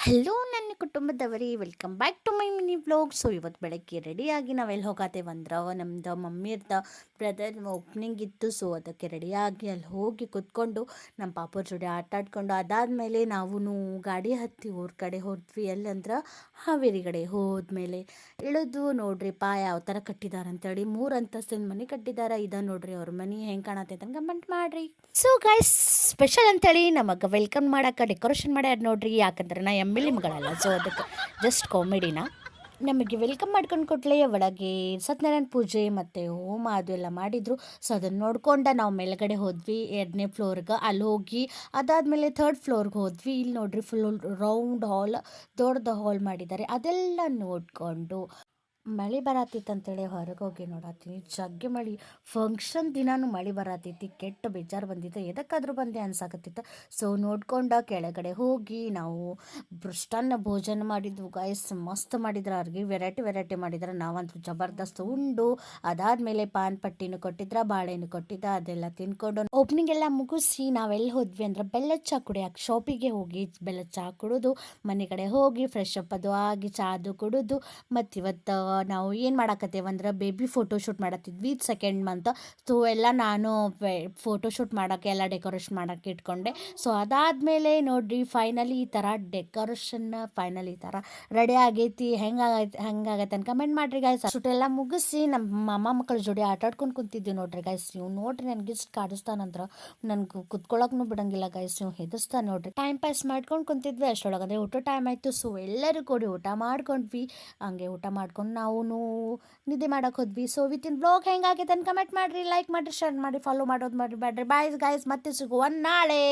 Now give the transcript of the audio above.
Hello ನನ್ನ ಕುಟುಂಬದವರೇ, welcome back to my mini vlog. So ಇವತ್ತು ಬೆಳಗ್ಗೆ ರೆಡಿಯಾಗಿ ನಾವೆಲ್ಲಿ ಹೋಗತ್ತೇವೆ ಅಂದ್ರೆ ನಮ್ದು ಮಮ್ಮಿರ್ದ ಬ್ರದರ್ ಓಪ್ನಿಂಗ್ ಇತ್ತು. ಸೊ ಅದಕ್ಕೆ ರೆಡಿಯಾಗಿ ಅಲ್ಲಿ ಹೋಗಿ ಕುತ್ಕೊಂಡು ನಮ್ಮ ಪಾಪವ್ರ ಜೋಡಿ ಆಟ ಆಡ್ಕೊಂಡು ಅದಾದಮೇಲೆ ನಾವು ಗಾಡಿ ಹತ್ತಿ ಊರ ಕಡೆ ಹೋದ್ವಿ. ಎಲ್ಲಂದ್ರೆ ಹಾವೇರಿ ಕಡೆ ಹೋದ್ಮೇಲೆ ಇಳಿದು ನೋಡ್ರಿಪ್ಪ ಯಾವ ಥರ ಕಟ್ಟಿದ್ದಾರೆ ಅಂತೇಳಿ 3 ಅಂತಸ್ತಿನ ಮನೆ ಕಟ್ಟಿದ್ದಾರೆ. ನೋಡ್ರಿ ಅವ್ರ ಮನೆ ಹೆಂಗೆ ಕಾಣತೈತೆ ಅಂತ ಕಮೆಂಟ್ ಮಾಡ್ರಿ. ಸೊ ಗೈಸ್, ಸ್ಪೆಷಲ್ ಅಂತೇಳಿ ನಮಗೆ ವೆಲ್ಕಮ್ ಮಾಡಕ್ಕೆ ಡೆಕೋರೇಷನ್ ಮಾಡ್ಯಾರ ನೋಡ್ರಿ. ಯಾಕಂದ್ರೆ ನಾ ಎಮ್ ಎಲ್ ಎಮ್ಗಳಲ್ಲ, ಸೊ ಅದಕ್ಕೆ ಜಸ್ಟ್ ಕಾಮಿಡಿನ ನಮಗೆ ವೆಲ್ಕಮ್ ಮಾಡ್ಕೊಂಡು ಕೊಟ್ಲೆ ಒಳಗೆ ಸತ್ಯನಾರಾಯಣ ಪೂಜೆ ಮತ್ತು ಹೋಮ ಅದು ಎಲ್ಲ ಮಾಡಿದರು. ಸೊ ಅದನ್ನು ನೋಡ್ಕೊಂಡು ನಾವು ಮೇಲ್ಗಡೆ ಹೋದ್ವಿ 2ನೇ ಫ್ಲೋರ್ಗೆ. ಅಲ್ಲಿ ಹೋಗಿ ಅದಾದಮೇಲೆ 3rd ಫ್ಲೋರ್ಗೆ ಹೋದ್ವಿ. ಇಲ್ಲಿ ನೋಡ್ರಿ ಫುಲ್ ರೌಂಡ್ ಹಾಲ್, ದೊಡ್ಡದು ಹಾಲ್ ಮಾಡಿದ್ದಾರೆ. ಅದೆಲ್ಲ ನೋಡಿಕೊಂಡು ಮಳೆ ಬರತ್ತಿತ್ತು ಅಂತೇಳಿ ಹೊರಗೆ ಹೋಗಿ ನೋಡತ್ತೀನಿ. ಜಗ್ಗೆ ಮಳೆ, ಫಂಕ್ಷನ್ ದಿನಾನು ಮಳೆ ಬರತ್ತೈತಿ. ಕೆಟ್ಟ ಬೇಜಾರು ಬಂದಿತ್ತು, ಎದಕ್ಕಾದ್ರೂ ಬಂದೆ ಅನ್ಸಾಕತ್ತಿತ್ತು. ಸೊ ನೋಡ್ಕೊಂಡು ಕೆಳಗಡೆ ಹೋಗಿ ನಾವು ಮೃಷ್ಟಾನ್ನ ಭೋಜನ ಮಾಡಿದ್ವು ಗಾಯ್ಸ್. ಮಸ್ತ್ ಮಾಡಿದ್ರು, ಅವ್ರಿಗೆ ವೆರೈಟಿ ಮಾಡಿದ್ರು. ನಾವಂತೂ ಜಬರ್ದಸ್ತ್ ಉಂಡು ಅದಾದಮೇಲೆ ಪಾನ್ ಪಟ್ಟಿನೂ ಕೊಟ್ಟಿದ್ರ, ಬಾಳೆನೂ ಕೊಟ್ಟಿದ್ದ. ಅದೆಲ್ಲ ತಿನ್ಕೊಂಡು ಓಪನಿಂಗ್ ಎಲ್ಲ ಮುಗಿಸಿ ನಾವೆಲ್ಲಿ ಹೋದ್ವಿ ಅಂದ್ರೆ ಬೆಲ್ಲದ ಚಹಾ ಕುಡಿಯೋಕೆ ಶಾಪಿಗೆ ಹೋಗಿ ಬೆಲ್ಲದ ಚಹಾ ಕುಡಿದು ಮನೆ ಕಡೆ ಹೋಗಿ ಫ್ರೆಶ್ ಅಪ್ ಅದು ಆಗಿ ಚಹಾದು ಕುಡಿದು ಮತ್ತು ಇವತ್ತು ನಾವು ಏನು ಮಾಡಾಕತ್ತೇವೆ ಅಂದ್ರೆ ಬೇಬಿ ಫೋಟೋಶೂಟ್ ಮಾಡತ್ತಿದ್ವಿ 2nd ಮಂತ್. ಸೊ ಎಲ್ಲ ನಾನು ಫೋಟೋಶೂಟ್ ಮಾಡೋಕ್ಕೆ ಎಲ್ಲ ಡೆಕೋರೇಷನ್ ಮಾಡೋಕ್ಕೆ ಇಟ್ಕೊಂಡೆ. ಸೊ ಅದಾದಮೇಲೆ ನೋಡಿರಿ ಫೈನಲಿ ಈ ಥರ ಡೆಕೋರೇಷನ್ ಫೈನಲಿ ಈ ಥರ ರೆಡಿ ಆಗೈತಿ. ಹೆಂಗಾಗೈತೆ ಅಂತ ಕಮೆಂಟ್ ಮಾಡಿರಿ ಗಾಯ್ಸ್. ಶೂಟ್ ಎಲ್ಲ ಮುಗಿಸಿ ನಮ್ಮ ಮಾಮ ಮಕ್ಕಳ ಜೋಡಿ ಆಟ ಆಡ್ಕೊಂಡು ಕುಂತಿದ್ವಿ ನೋಡ್ರಿ ಗಾಯ್ಸ್. ನೀವು ನೋಡ್ರಿ ನನಗೆ ಇಷ್ಟು ಕಾಡಿಸ್ತಾನಂದ್ರೆ ನನಗೆ ಕುತ್ಕೊಳ್ಳೋಕ್ಕೂ ಬಿಡಂಗಿಲ್ಲ ಗಾಯ್ಸ್. ನೀವು ಹೆದರ್ಸ್ತಾ ನೋಡ್ರಿ. ಟೈಮ್ ಪಾಸ್ ಮಾಡ್ಕೊಂಡು ಕುಂತಿದ್ವಿ. ಅಷ್ಟೊಳಗೆ ಅಂದರೆ ಊಟ ಟೈಮ್ ಆಯಿತು. ಸೊ ಎಲ್ಲರೂ ಕೂಡಿ ಊಟ ಮಾಡ್ಕೊಂಡ್ವಿ. ಹಂಗೆ ಊಟ ಮಾಡ್ಕೊಂಡು ನಾವು ನಿದ್ದೆ ಮಾಡಕ್ಕೆ ಹೋದ್ವಿ. ಸೊ ವಿತಿನ್ ಬ್ಲಾಗ್ ಹೆಂಗಾಗೈತೆ ಅಂತ ಕಮೆಂಟ್ ಮಾಡಿರಿ, ಲೈಕ್ ಮಾಡಿರಿ, ಶೇರ್ ಮಾಡಿ, ಫಾಲೋ ಮಾಡೋದು ಮಾಡಿರಿ. ಬಾಯ್ ಗಾಯ್ಸ್, ಮತ್ತೆ ಸಿಗುವ ನಾಳೆ.